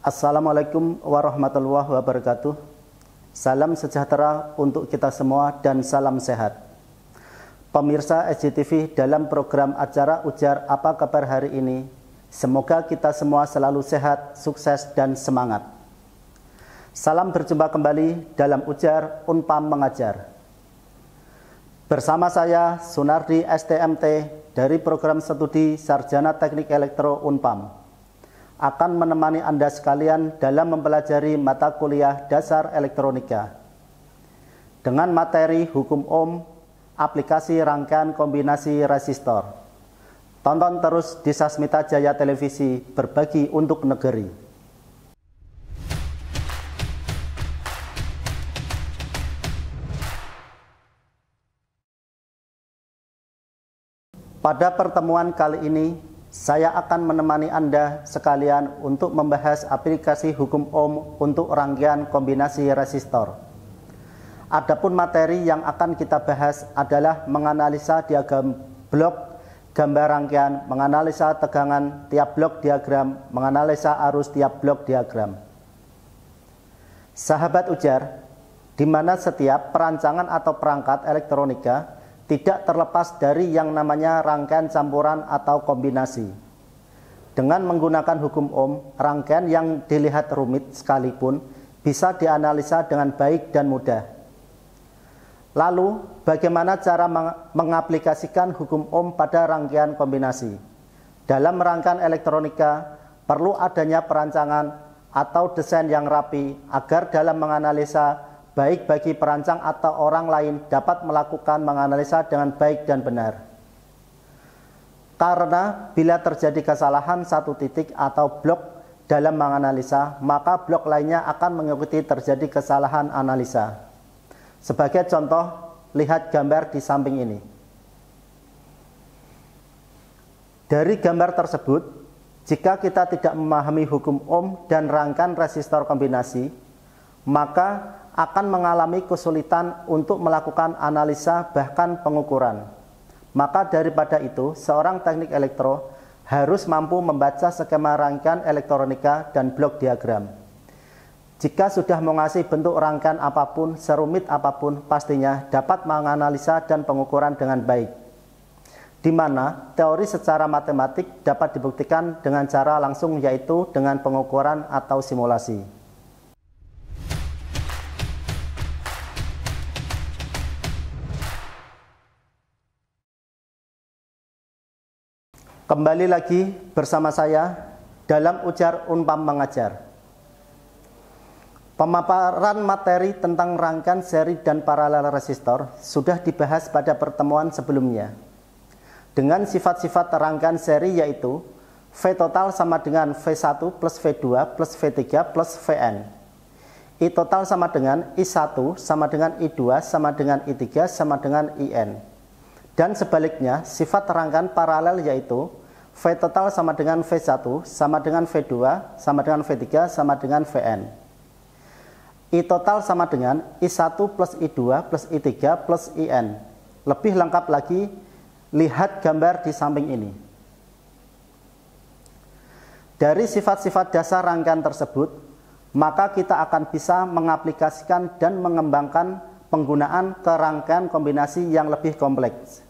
Assalamualaikum warahmatullahi wabarakatuh. Salam sejahtera untuk kita semua dan salam sehat. Pemirsa SJTV, dalam program acara Ujar Apa Kabar hari ini, semoga kita semua selalu sehat, sukses, dan semangat. Salam berjumpa kembali dalam Ujar Unpam Mengajar. Bersama saya Sunardi STMT dari program studi Sarjana Teknik Elektro Unpam akan menemani Anda sekalian dalam mempelajari mata kuliah dasar elektronika dengan materi hukum ohm, aplikasi rangkaian kombinasi resistor. Tonton terus di Sasmita Jaya Televisi, berbagi untuk negeri. Pada pertemuan kali ini, saya akan menemani Anda sekalian untuk membahas aplikasi hukum ohm untuk rangkaian kombinasi resistor. Adapun materi yang akan kita bahas adalah menganalisa diagram blok, gambar rangkaian, menganalisa tegangan tiap blok diagram, menganalisa arus tiap blok diagram. Sahabat ujar, di mana setiap perancangan atau perangkat elektronika tidak terlepas dari yang namanya rangkaian campuran atau kombinasi. Dengan menggunakan hukum ohm, rangkaian yang dilihat rumit sekalipun bisa dianalisa dengan baik dan mudah. Lalu, bagaimana cara mengaplikasikan hukum ohm pada rangkaian kombinasi? Dalam rangkaian elektronika, perlu adanya perancangan atau desain yang rapi agar dalam menganalisa baik bagi perancang atau orang lain dapat melakukan menganalisa dengan baik dan benar. Karena bila terjadi kesalahan satu titik atau blok dalam menganalisa, maka blok lainnya akan mengikuti terjadi kesalahan analisa. Sebagai contoh, lihat gambar di samping ini. Dari gambar tersebut, jika kita tidak memahami hukum ohm dan rangkaian resistor kombinasi, maka akan mengalami kesulitan untuk melakukan analisa bahkan pengukuran. Maka daripada itu, seorang teknik elektro harus mampu membaca skema rangkaian elektronika dan blok diagram. Jika sudah menguasai bentuk rangkaian apapun, serumit apapun, pastinya dapat menganalisa dan pengukuran dengan baik. Di mana teori secara matematik dapat dibuktikan dengan cara langsung, yaitu dengan pengukuran atau simulasi. Kembali lagi bersama saya dalam Ujar Unpam Mengajar. Pemaparan materi tentang rangkaian seri dan paralel resistor sudah dibahas pada pertemuan sebelumnya. Dengan sifat-sifat rangkaian seri yaitu V total sama dengan V1 plus V2 plus V3 plus Vn. I total sama dengan I1 sama dengan I2 sama dengan I3 sama dengan In. Dan sebaliknya, sifat rangkaian paralel yaitu V total sama dengan V1 sama dengan V2 sama dengan V3 sama dengan Vn. I total sama dengan I1 plus I2 plus I3 plus In. Lebih lengkap lagi, lihat gambar di samping ini. Dari sifat-sifat dasar rangkaian tersebut, maka kita akan bisa mengaplikasikan dan mengembangkan penggunaan ke rangkaian kombinasi yang lebih kompleks.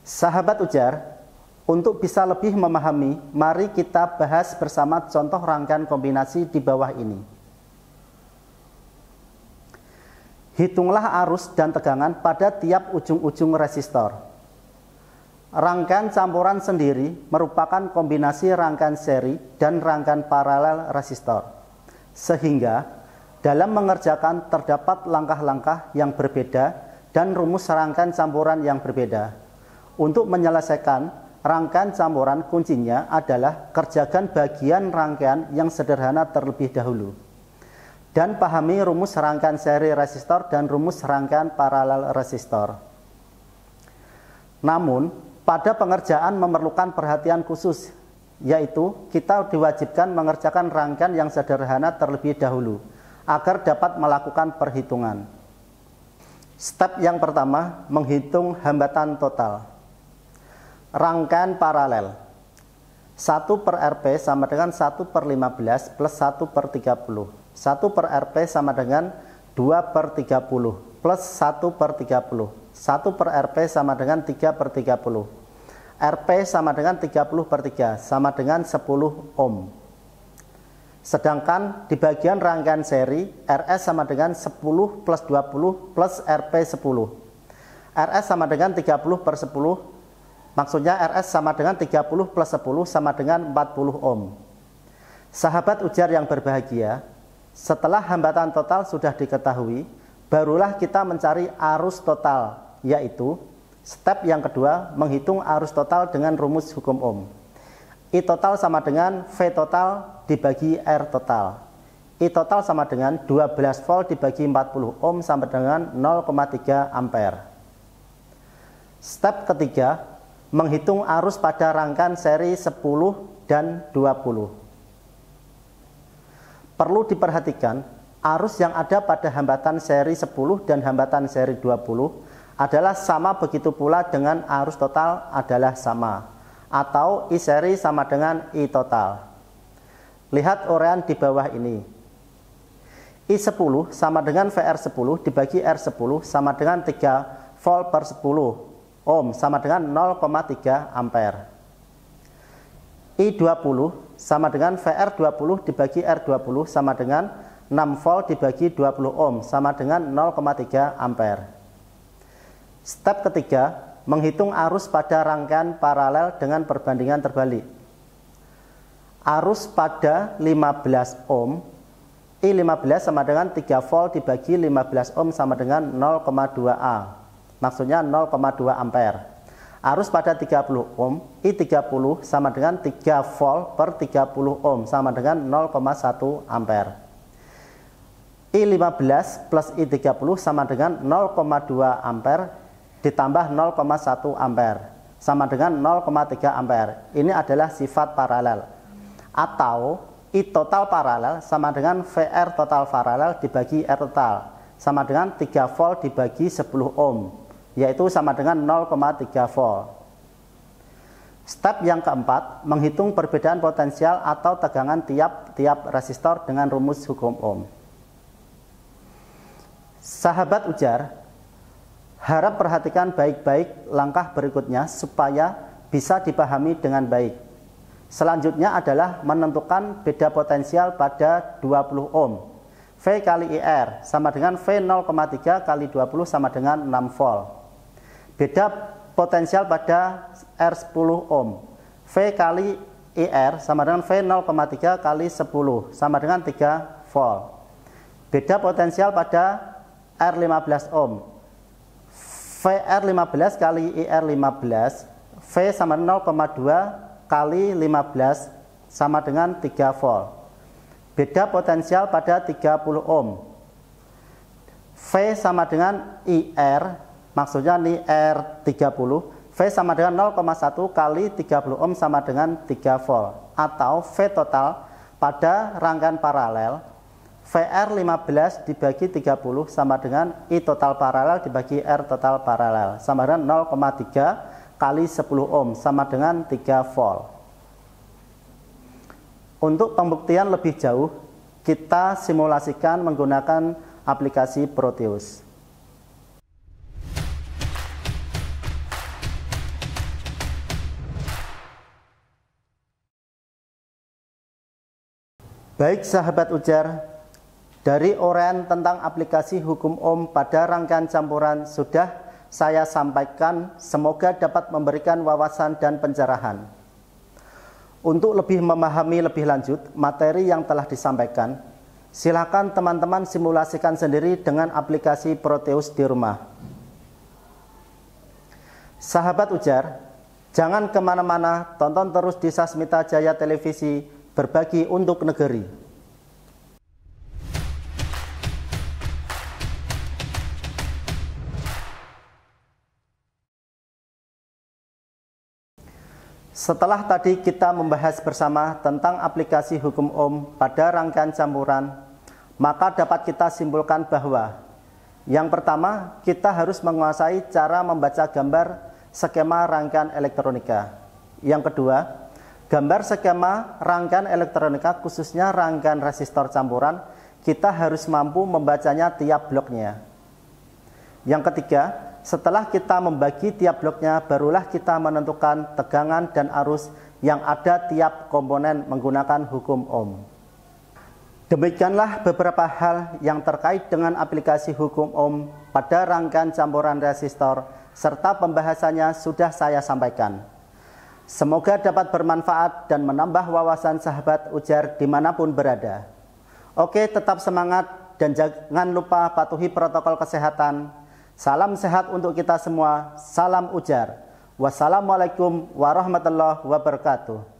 Sahabat ujar, untuk bisa lebih memahami, mari kita bahas bersama contoh rangkaian kombinasi di bawah ini. Hitunglah arus dan tegangan pada tiap ujung-ujung resistor. Rangkaian campuran sendiri merupakan kombinasi rangkaian seri dan rangkaian paralel resistor. Sehingga dalam mengerjakan terdapat langkah-langkah yang berbeda dan rumus rangkaian campuran yang berbeda. Untuk menyelesaikan rangkaian campuran, kuncinya adalah kerjakan bagian rangkaian yang sederhana terlebih dahulu. Dan pahami rumus rangkaian seri resistor dan rumus rangkaian paralel resistor. Namun, pada pengerjaan memerlukan perhatian khusus, yaitu kita diwajibkan mengerjakan rangkaian yang sederhana terlebih dahulu, agar dapat melakukan perhitungan. Step yang pertama, menghitung hambatan total. Rangkaian paralel. 1 per Rp sama dengan 1 per 15 plus 1 per 30. 1 per Rp sama dengan 2 per 30 plus 1 per 30. 1 per Rp sama dengan 3 per 30. Rp sama dengan 30 per 3 sama dengan 10 ohm. Sedangkan di bagian rangkaian seri, Rs sama dengan 10 plus 20 plus Rp 10. Rs sama dengan 30 per 10, maksudnya Rs sama dengan 30 plus 10 sama dengan 40 ohm. Sahabat ujar yang berbahagia, setelah hambatan total sudah diketahui, barulah kita mencari arus total, yaitu step yang kedua, menghitung arus total dengan rumus hukum Ohm. I total sama dengan V total dibagi R total. I total sama dengan 12 volt dibagi 40 ohm sama dengan 0,3 ampere. Step ketiga, menghitung arus pada rangkaian seri 10 dan 20. Perlu diperhatikan, arus yang ada pada hambatan seri 10 dan hambatan seri 20 adalah sama, begitu pula dengan arus total adalah sama, atau I seri sama dengan I total. Lihat uraian di bawah ini. I10 sama dengan VR10 dibagi R10 sama dengan 3 volt per 10 ohm sama dengan 0,3 ampere. I20 sama dengan VR20 dibagi R20 sama dengan 6 volt dibagi 20 ohm sama dengan 0,3 ampere. Step ketiga, menghitung arus pada rangkaian paralel dengan perbandingan terbalik. Arus pada 15 ohm, I15 sama dengan 3 volt dibagi 15 ohm sama dengan 0,2 A, maksudnya 0,2 ampere. Arus pada 30 ohm, I30 sama dengan 3 volt per 30 ohm sama dengan 0,1 ampere. I15 plus I30 sama dengan 0,2 ampere ditambah 0,1 ampere sama dengan 0,3 ampere. Ini adalah sifat paralel. Atau I total paralel sama dengan VR total paralel dibagi R total sama dengan 3 volt dibagi 10 ohm, yaitu sama dengan 0,3 volt. Step yang keempat, menghitung perbedaan potensial atau tegangan tiap-tiap resistor dengan rumus hukum Ohm. Sahabat ujar, harap perhatikan baik-baik langkah berikutnya supaya bisa dipahami dengan baik. Selanjutnya adalah menentukan beda potensial pada 20 ohm. V kali IR sama dengan V 0,3 kali 20 sama dengan 6 volt. Beda potensial pada R10 ohm. V kali IR sama dengan V 0,3 kali 10 sama dengan 3 volt. Beda potensial pada R15 ohm. VR15 kali IR15, V sama 0,2 kali 15 sama dengan 3 volt. Beda potensial pada 30 ohm. V sama dengan IR, maksudnya ini R30, V sama dengan 0,1 kali 30 ohm sama dengan 3 volt. Atau V total pada rangkaian paralel, VR15 dibagi 30 sama dengan I total paralel dibagi R total paralel sama dengan 0,3 kali 10 ohm sama dengan 3 volt. Untuk pembuktian lebih jauh, kita simulasikan menggunakan aplikasi Proteus. Baik sahabat ujar, dari uraian tentang aplikasi hukum Ohm pada rangkaian campuran sudah saya sampaikan, semoga dapat memberikan wawasan dan pencerahan. Untuk lebih memahami lebih lanjut materi yang telah disampaikan, silakan teman-teman simulasikan sendiri dengan aplikasi Proteus di rumah. Sahabat ujar, jangan kemana-mana, tonton terus di Sasmita Jaya Televisi, berbagi untuk negeri. Setelah tadi kita membahas bersama tentang aplikasi hukum Ohm pada rangkaian campuran, maka dapat kita simpulkan bahwa yang pertama, kita harus menguasai cara membaca gambar skema rangkaian elektronika. Yang kedua, Gambar skema rangkaian elektronika, khususnya rangkaian resistor campuran, kita harus mampu membacanya tiap bloknya. Yang ketiga, setelah kita membagi tiap bloknya, barulah kita menentukan tegangan dan arus yang ada tiap komponen menggunakan hukum Ohm. Demikianlah beberapa hal yang terkait dengan aplikasi hukum Ohm pada rangkaian campuran resistor, serta pembahasannya sudah saya sampaikan. Semoga dapat bermanfaat dan menambah wawasan sahabat ujar dimanapun berada. Oke, tetap semangat dan jangan lupa patuhi protokol kesehatan. Salam sehat untuk kita semua. Salam ujar. Wassalamualaikum warahmatullahi wabarakatuh.